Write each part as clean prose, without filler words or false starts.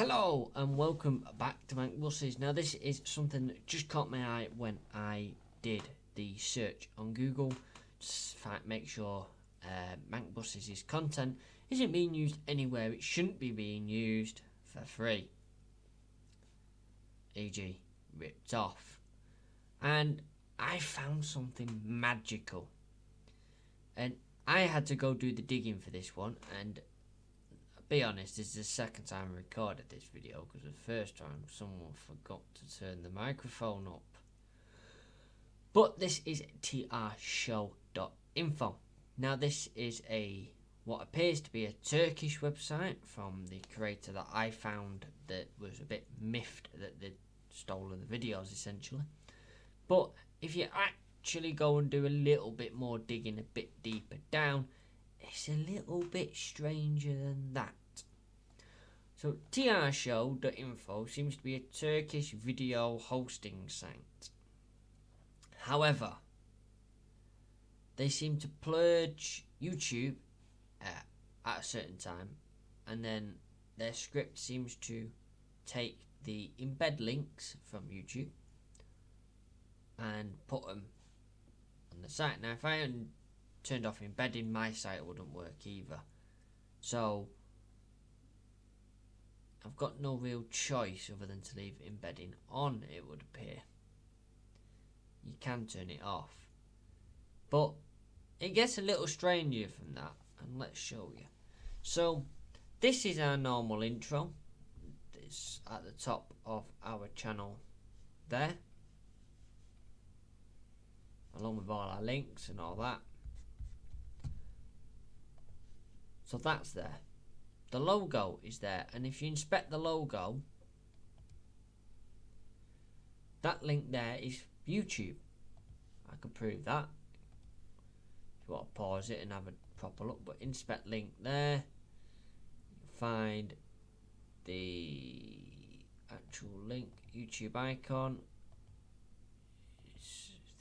Hello and welcome back to Mancbuses. Now this is something that just caught my eye when I did the search on Google. Just make sure Mancbuses' content isn't being used anywhere it shouldn't be being used for free, e.g. ripped off. And I found something magical, and I had to go do the digging for this one. And be honest, this is the second time I recorded this video, because the first time someone forgot to turn the microphone up. But this is trshow.info. Now this is what appears to be a Turkish website from the creator that I found that was a bit miffed that they'd stolen the videos essentially. But if you actually go and do a little bit more digging, a bit deeper down, it's a little bit stranger than that. So trshow.info seems to be a Turkish video hosting site. However, they seem to purge YouTube at a certain time, and then their script seems to take the embed links from YouTube and put them on the site. Now if I hadn't turned off embedding, my site wouldn't work either. So I've got no real choice other than to leave embedding on, it would appear. You can turn it off, but it gets a little stranger from that, and let's show you. So this is our normal intro. It's at the top of our channel there, along with all our links and all that. So that's there. The logo is there, and if you inspect the logo, that link there is YouTube. I could prove that if you want to pause it and have a proper look, but inspect link there, you'll find the actual link, YouTube icon. I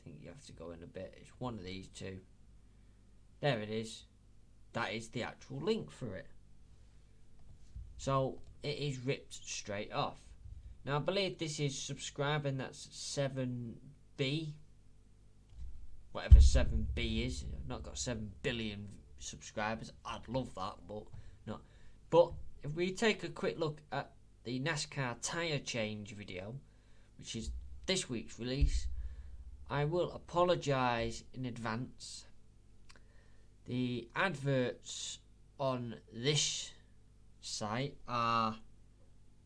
think you have to go in a bit. It's one of these two. There it is. That is the actual link for it. So it is ripped straight off. Now I believe this is subscribing, that's 7B. Whatever 7B is. I've not got 7 billion subscribers. I'd love that, but not. But if we take a quick look at the NASCAR tyre change video, which is this week's release, I will apologise in advance. The adverts on this site are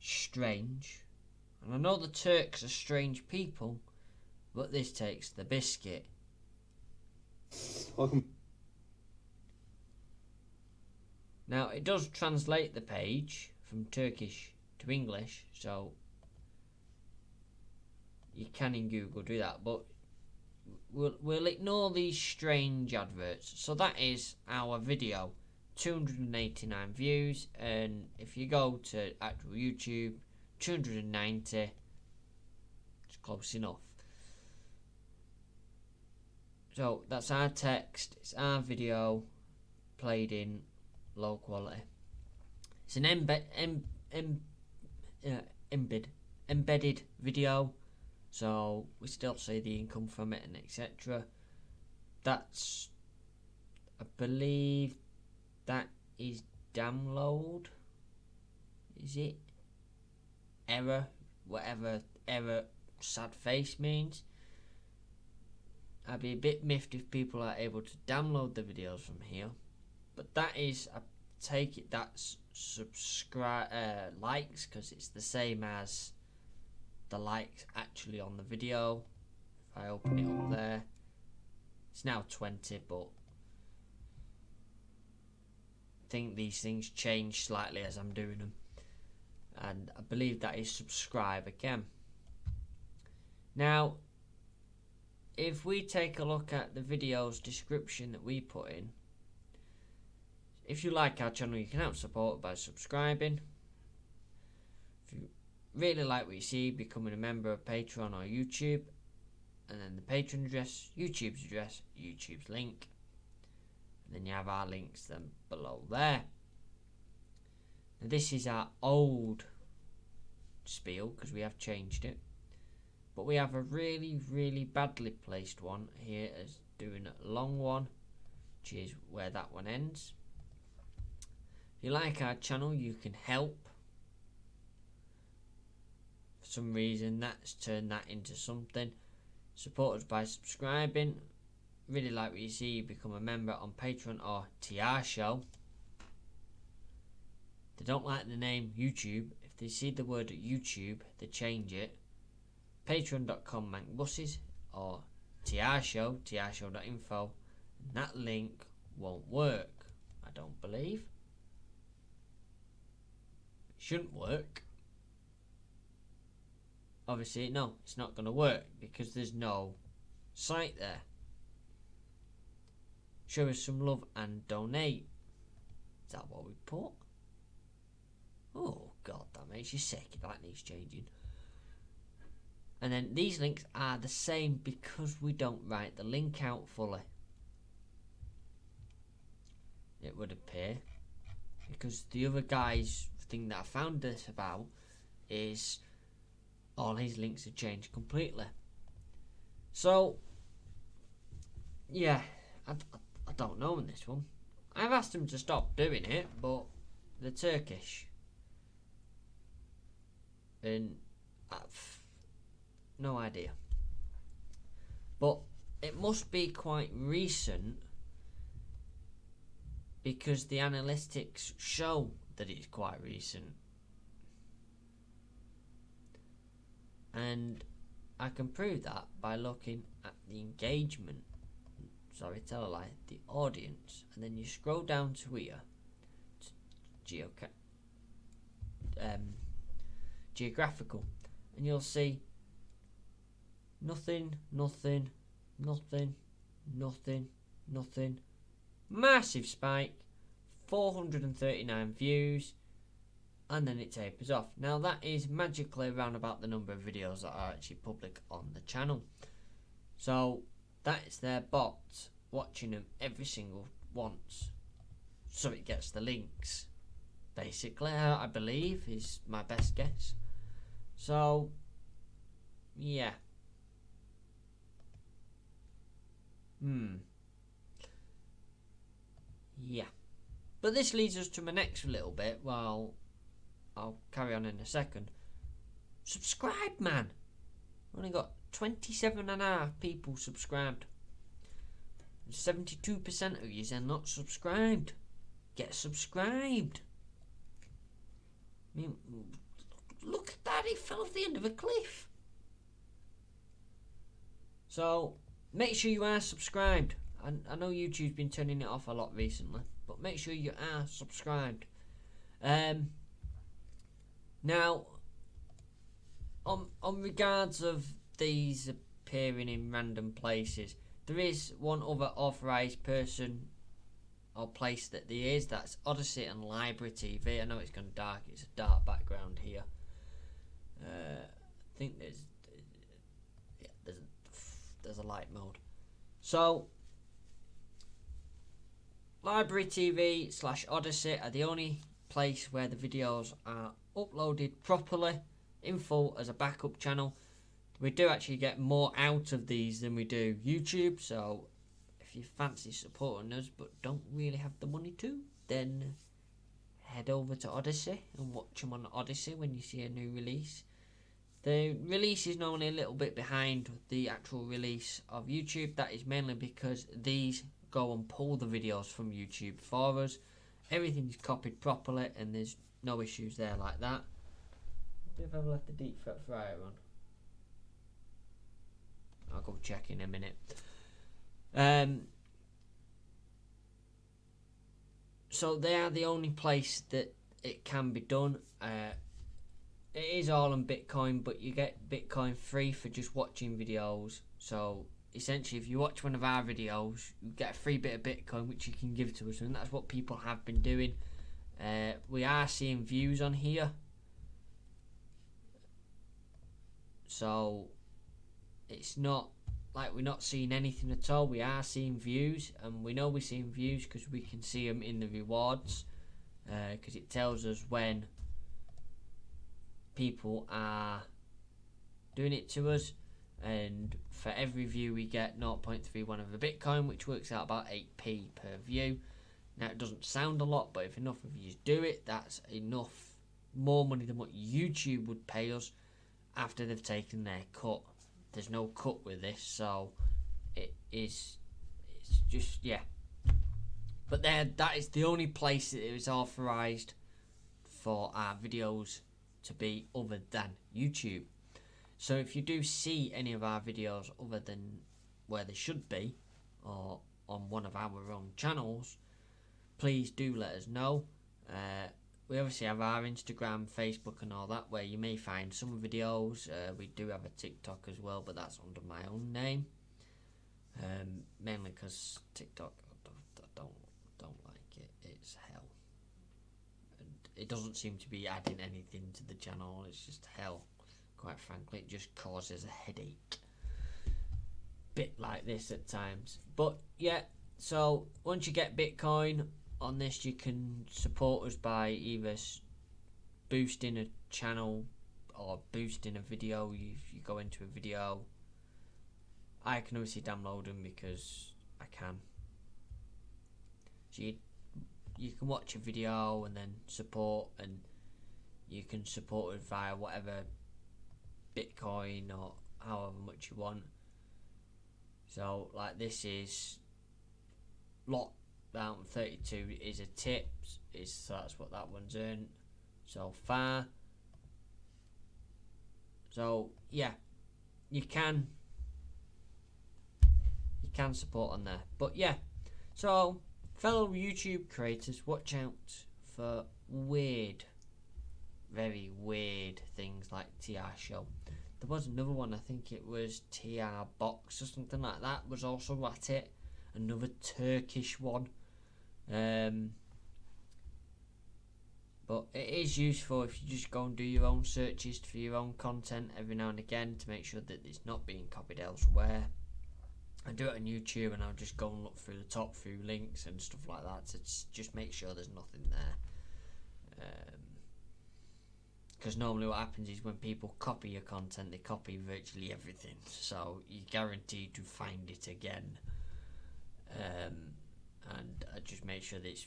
strange, and I know the Turks are strange people, but this takes the biscuit. Welcome. Now it does translate the page from Turkish to English, so you can in Google do that, but we'll ignore these strange adverts. So that is our video, 289 views, and if you go to actual YouTube, 290. It's close enough. So that's our text, it's our video played in low quality. It's an embedded video, so we still see the income from it and etc. That's, I believe that is download, is it? Error, whatever error sad face means. I'd be a bit miffed if people are able to download the videos from here, but that is, I take it that's subscribe likes, because it's the same as the likes actually on the video. If I open it up there, it's now 20, but I think these things change slightly as I'm doing them, and I believe that is subscribe again. Now if we take a look at the video's description that we put in, if you like our channel, you can help support by subscribing. If you really like what you see, becoming a member of Patreon or YouTube, and then the Patreon address, YouTube's link, and then you have our links then below there. Now this is our old spiel because we have changed it. But we have a really badly placed one here as doing a long one, which is where that one ends. If you like our channel, you can help. For some reason, that's turned that into something. Support us by subscribing. Really like what you see, you become a member on Patreon or TR Show. They don't like the name YouTube. If they see the word YouTube, they change it. Patreon.com Mancbuses or TR Show, trshow.info. And that link won't work, I don't believe. It shouldn't work. Obviously, no, it's not going to work because there's no site there. Show us some love and donate. Is that what we put? Oh god, that makes you sick. That needs changing. And then these links are the same because we don't write the link out fully. It would appear. Because the other guy's thing that I found this about is all his links have changed completely. So, yeah, I don't know on this one. I've asked them to stop doing it, but they're Turkish. And I've no idea. But it must be quite recent because the analytics show that it's quite recent. And I can prove that by looking at the engagement. Sorry, tell a lie. The audience. And then you scroll down to here. Geographical. And you'll see nothing. Massive spike. 439 views. And then it tapers off. Now that is magically around about the number of videos that are actually public on the channel. So that is their bots watching them every single once. So it gets the links. Basically, I believe is my best guess. So yeah. Yeah. But this leads us to my next little bit. Well, I'll carry on in a second. Subscribe, man. Only got 27.5 people subscribed. 72% of you are not subscribed. Get subscribed. I mean, look at that. He fell off the end of a cliff. So, make sure you are subscribed. I know YouTube's been turning it off a lot recently, but make sure you are subscribed. Now, on regards of these appearing in random places, there is one other authorised person or place that there is. That's Odyssey and Library TV. I know it's gone dark. It's a dark background here. I think there's a light mode. So, Library TV / Odyssey are the only place where the videos are uploaded properly in full as a backup channel. We do actually get more out of these than we do YouTube, so if you fancy supporting us but don't really have the money to, then head over to Odyssey and watch them on Odyssey when you see a new release. The release is normally a little bit behind the actual release of YouTube. That is mainly because these go and pull the videos from YouTube for us. Everything's copied properly and there's no issues there like that. What if I've left the deep fryer on? I'll go check in a minute. So they are the only place that it can be done. It is all on Bitcoin, but you get Bitcoin free for just watching videos. So essentially, if you watch one of our videos, you get a free bit of Bitcoin which you can give to us, and that's what people have been doing. We are seeing views on here, so it's not like we're not seeing anything at all. We are seeing views, and we know we're seeing views because we can see them in the rewards, because it tells us when people are doing it to us, and for every view we get 0.31 of a Bitcoin, which works out about 8p per view. Now it doesn't sound a lot, but if enough of you do it, that's enough more money than what YouTube would pay us after they've taken their cut. There's no cut with this, so it's just, yeah. But that is the only place that it is authorized for our videos to be other than YouTube. So if you do see any of our videos other than where they should be, or on one of our own channels, please do let us know. We obviously have our Instagram, Facebook and all that, where you may find some videos. We do have a TikTok as well, but that's under my own name. Mainly because TikTok, I don't like it. It's hell. And it doesn't seem to be adding anything to the channel. It's just hell. Quite frankly, it just causes a headache. Bit like this at times. But yeah, so once you get Bitcoin on this, you can support us by either boosting a channel or boosting a video. If you go into a video, I can obviously download them because I can. So you can watch a video and then support, and you can support us via whatever Bitcoin or however much you want. So like this is Lockdown 32 is a tip, so that's what that one's earned so far. So yeah, you can support on there. But yeah, so fellow YouTube creators, watch out for weird, very weird things like TR Show. There was another one, I think it was TR Box or something like that, was also at it. Another Turkish one. But it is useful if you just go and do your own searches for your own content every now and again to make sure that it's not being copied elsewhere. I do it on YouTube, and I'll just go and look through the top few links and stuff like that to just make sure there's nothing there. Because normally what happens is when people copy your content, they copy virtually everything, so you're guaranteed to find it again. And I just make sure that it's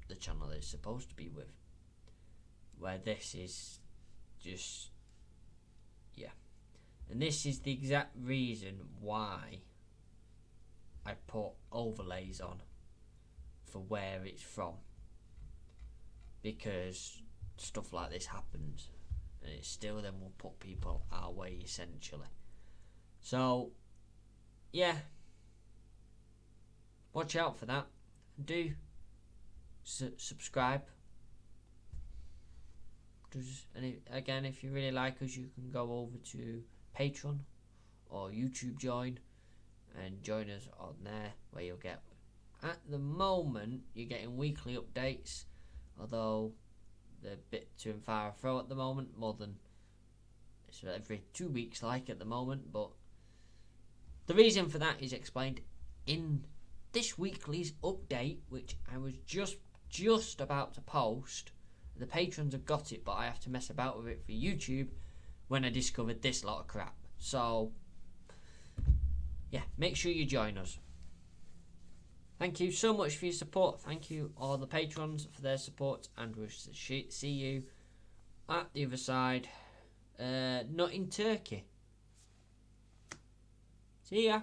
the channel that it's supposed to be with. Where this is just, yeah. And this is the exact reason why I put overlays on for where it's from. Because stuff like this happens, and it still then will put people our way essentially. So yeah, watch out for that. Do subscribe. And again, if you really like us, you can go over to Patreon or YouTube join and join us on there, where you'll get, at the moment you're getting weekly updates, although they're a bit too and far through at the moment, more than it's every 2 weeks like at the moment. But the reason for that is explained in this weekly's update, which I was just about to post. The patrons have got it, but I have to mess about with it for YouTube when I discovered this lot of crap. So yeah, make sure you join us. Thank you so much for your support. Thank you all the patrons for their support, and we'll see you at the other side, not in Turkey. See ya.